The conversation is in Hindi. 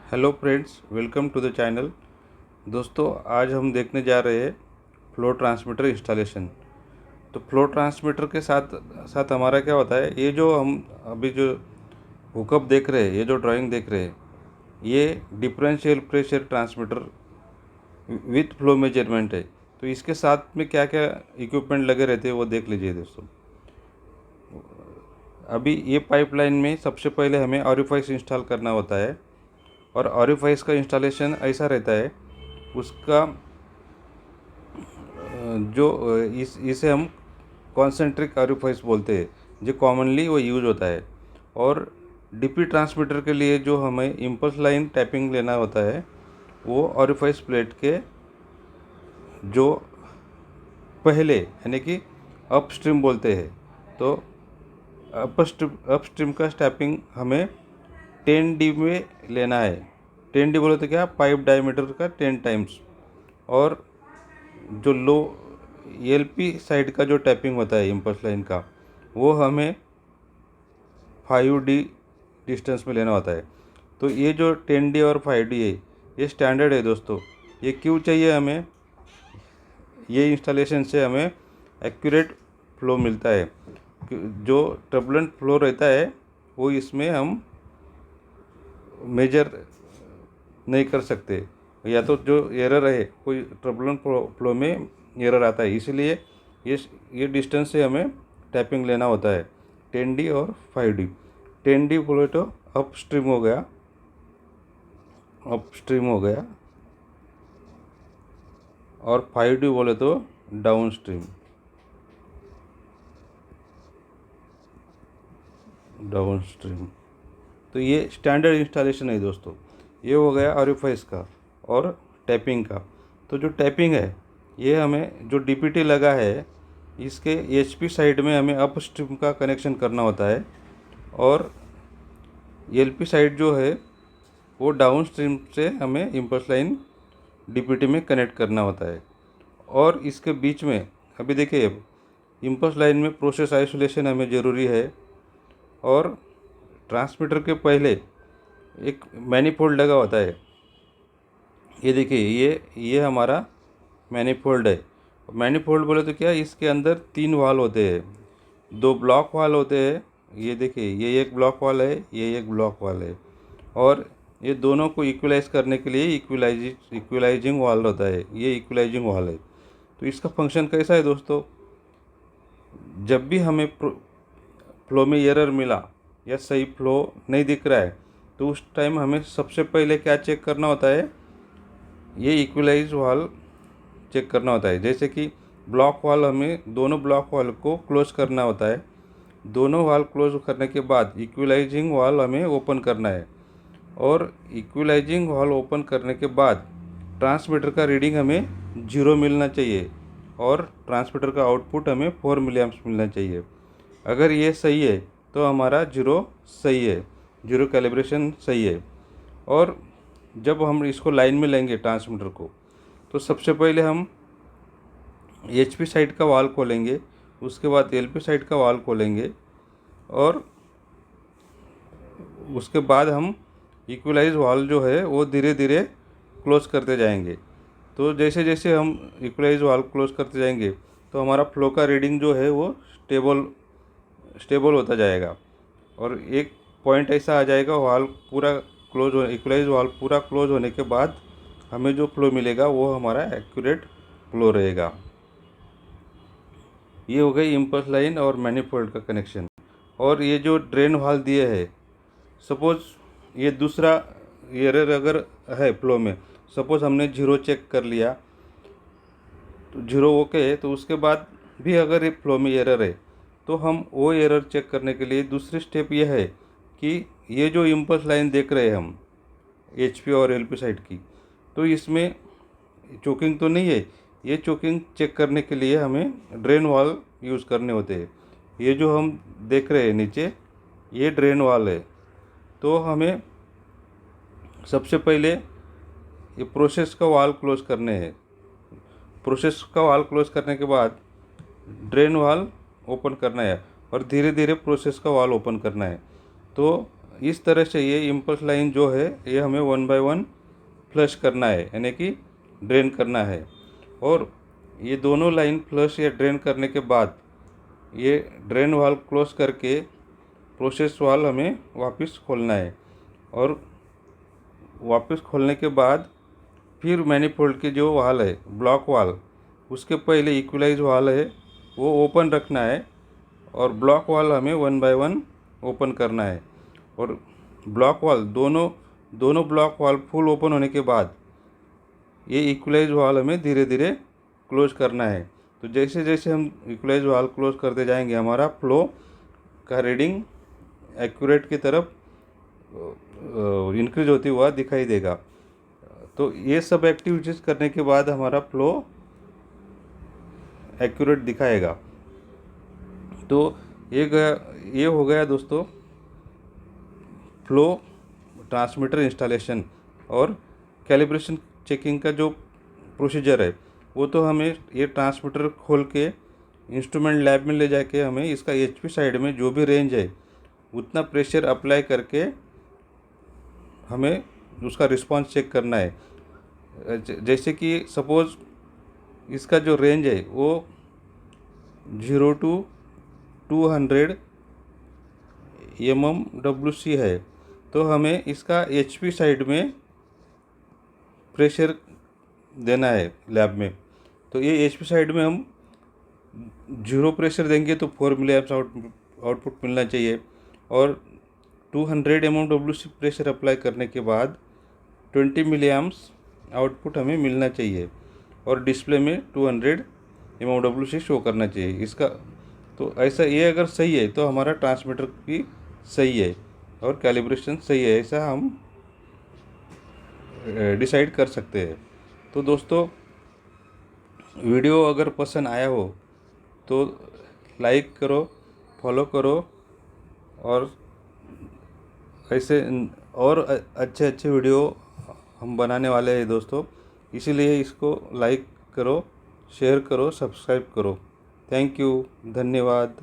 Hello friends, welcome to the channel. दोस्तों, आज हम देखने जा रहे हैं फ्लो ट्रांसमीटर इंस्टॉलेशन। तो फ्लो ट्रांसमीटर के साथ साथ हमारा क्या होता है, ये जो हम अभी जो हुकअप देख रहे हैं, ये जो ड्राइंग देख रहे हैं, ये differential pressure transmitter with flow measurement है। तो इसके साथ में क्या क्या इक्विपमेंट लगे रहते हैं वो देख लीजिए दोस्तों। अभी ये पाइपलाइन में सबसे पहले हमें ऑरिफाइस इंस्टॉल करना होता है, और ऑरिफाइस का इंस्टॉलेशन ऐसा रहता है, उसका इसे हम कॉन्सेंट्रिक ऑरिफाइस बोलते हैं, जो कॉमनली वो यूज होता है। और डीपी ट्रांसमीटर के लिए जो हमें इम्पल्स लाइन टैपिंग लेना होता है, वो ऑरिफाइस प्लेट के जो पहले यानी कि अपस्ट्रीम बोलते हैं। तो अपस्ट्रीम का स्टैपिंग हमें 10D में लेना है। 10D बोले तो क्या, पाइप डायमीटर का 10 टाइम्स। और जो लो एलपी साइड का जो टैपिंग होता है इम्पल्स लाइन का, वो हमें 5D डिस्टेंस में लेना होता है। तो ये जो 10D और 5D है, ये स्टैंडर्ड है दोस्तों। ये क्यों चाहिए हमें? ये इंस्टॉलेशन से हमें एक्यूरेट फ्लो मिलता है। जो टर्बुलेंट फ्लो रहता है वो इसमें हम मेजर नहीं कर सकते, या तो जो एरर है, कोई टर्बुलेंट फ्लो में एरर आता है। इसीलिए ये डिस्टेंस से हमें टैपिंग लेना होता है, 10D और 5D। 10D बोले तो अपस्ट्रीम हो गया, और 5D बोले तो डाउन स्ट्रीम। तो ये स्टैंडर्ड इंस्टॉलेशन है दोस्तों। ये हो गया ऑरिफाइस का और टैपिंग का। तो जो टैपिंग है, ये हमें जो डीपीटी लगा है, इसके एचपी साइड में हमें अप स्ट्रीम का कनेक्शन करना होता है, और एलपी साइड जो है वो डाउन स्ट्रीम से हमें इम्पल्स लाइन डीपीटी में कनेक्ट करना होता है। और इसके बीच में अभी देखिए, इम्पल्स लाइन में प्रोसेस आइसोलेशन हमें ज़रूरी है। और ट्रांसमीटर के पहले एक मैनीफोल्ड लगा होता है। ये देखिए, ये हमारा मैनीफोल्ड है। मैनीफोल्ड बोले तो क्या, इसके अंदर 3 वाल होते हैं, 2 ब्लॉक वाल होते हैं। ये देखिए, ये एक ब्लॉक वाल है, ये एक ब्लॉक वाल है। और ये दोनों को इक्वलाइज करने के लिए इक्वलाइजिंग वाल होता है, ये इक्वलाइजिंग वाल है। तो इसका फंक्शन कैसा है दोस्तों? जब भी हमें फ्लो में एरर मिला या सही फ्लो नहीं दिख रहा है, तो उस टाइम हमें सबसे पहले क्या चेक करना होता है, ये इक्वलाइज वाल चेक करना होता है। जैसे कि ब्लॉक वाल, हमें दोनों ब्लॉक वाल को क्लोज करना होता है। दोनों वाल क्लोज करने के बाद इक्वलाइजिंग वाल हमें ओपन करना है, और इक्वलाइजिंग वाल ओपन करने के बाद ट्रांसमीटर का रीडिंग हमें 0 मिलना चाहिए, और ट्रांसमीटर का आउटपुट हमें 4 मिलीएम्प्स मिलना चाहिए। अगर ये सही है तो हमारा 0 सही है, 0 कैलिब्रेशन सही है। और जब हम इसको लाइन में लेंगे ट्रांसमीटर को, तो सबसे पहले हम एचपी साइड का वाल खोलेंगे, उसके बाद एलपी साइड का वाल खोलेंगे, और उसके बाद हम इक्वलाइज वाल जो है वो धीरे धीरे क्लोज करते जाएंगे। तो जैसे जैसे हम इक्वलाइज वाल क्लोज करते जाएंगे, तो हमारा फ्लो का रीडिंग जो है वो स्टेबल होता जाएगा। और एक पॉइंट ऐसा आ जाएगा, वाल पूरा क्लोज हो, इक्वलाइज वाल पूरा क्लोज होने के बाद हमें जो फ्लो मिलेगा वो हमारा एक्यूरेट फ्लो रहेगा। ये हो गई इम्पल्स लाइन और मैनीफोल्ड का कनेक्शन। और ये जो ड्रेन वाल दिए है, सपोज ये दूसरा एरर अगर है फ्लो में, सपोज हमने 0 चेक कर लिया, तो 0 ओके है, तो उसके बाद भी अगर ये फ्लो में एरर है, तो हम वो एरर चेक करने के लिए दूसरी स्टेप ये है कि ये जो इम्पल्स लाइन देख रहे हैं हम एचपी और एलपी साइड की, तो इसमें चोकिंग तो नहीं है। ये चोकिंग चेक करने के लिए हमें ड्रेन वाल यूज़ करने होते हैं। ये जो हम देख रहे हैं नीचे, ये ड्रेन वाल है। तो हमें सबसे पहले ये प्रोसेस का वाल क्लोज करने हैं। प्रोसेस का वाल क्लोज करने के बाद ड्रेन वाल ओपन करना है, और धीरे धीरे प्रोसेस का वाल ओपन करना है। तो इस तरह से ये इम्पल्स लाइन जो है ये हमें 1 बाय 1 फ्लश करना है, यानी कि ड्रेन करना है। और ये दोनों लाइन फ्लश या ड्रेन करने के बाद ये ड्रेन वाल्व क्लोज करके प्रोसेस वाल्व हमें वापस खोलना है। और वापस खोलने के बाद फिर मैनिफोल्ड के जो वाल है, ब्लॉक वाल, उसके पहले इक्वलाइज वाल है वो ओपन रखना है और ब्लॉक वाल हमें 1 बाय 1 ओपन करना है। और ब्लॉक वाल दोनों ब्लॉक वाल फुल ओपन होने के बाद ये इक्वलाइज वाल हमें धीरे धीरे क्लोज करना है। तो जैसे जैसे हम इक्वलाइज वाल क्लोज करते जाएंगे हमारा फ्लो का रीडिंग एक्यूरेट की तरफ इंक्रीज होती हुआ दिखाई देगा। तो ये सब एक्टिविटीज़ करने के बाद हमारा फ्लो एक्यूरेट दिखाएगा। तो ये हो गया दोस्तों फ्लो ट्रांसमीटर इंस्टॉलेशन। और कैलिब्रेशन चेकिंग का जो प्रोसीजर है वो तो हमें ये ट्रांसमीटर खोल के इंस्ट्रूमेंट लैब में ले जाके हमें इसका एचपी साइड में जो भी रेंज है उतना प्रेशर अप्लाई करके हमें उसका रिस्पांस चेक करना है। जैसे कि सपोज़ इसका जो रेंज है वो 0 to 200 mmWc है, तो हमें इसका एचपी साइड में प्रेशर देना है लैब में। तो ये एचपी साइड में हम 0 प्रेशर देंगे तो 4 मिली एम्प्स आउटपुट मिलना चाहिए। और 200 mmWc प्रेशर अप्लाई करने के बाद 20 मिली एम्प्स आउटपुट हमें मिलना चाहिए और डिस्प्ले में 200 mmWc शो करना चाहिए इसका। तो ऐसा ये अगर सही है तो हमारा ट्रांसमीटर भी सही है और कैलिब्रेशन सही है, ऐसा हम डिसाइड कर सकते हैं। तो दोस्तों वीडियो अगर पसंद आया हो तो लाइक करो, फॉलो करो और ऐसे और अच्छे अच्छे वीडियो हम बनाने वाले हैं दोस्तों, इसीलिए इसको लाइक करो, शेयर करो, सब्सक्राइब करो। थैंक यू, धन्यवाद।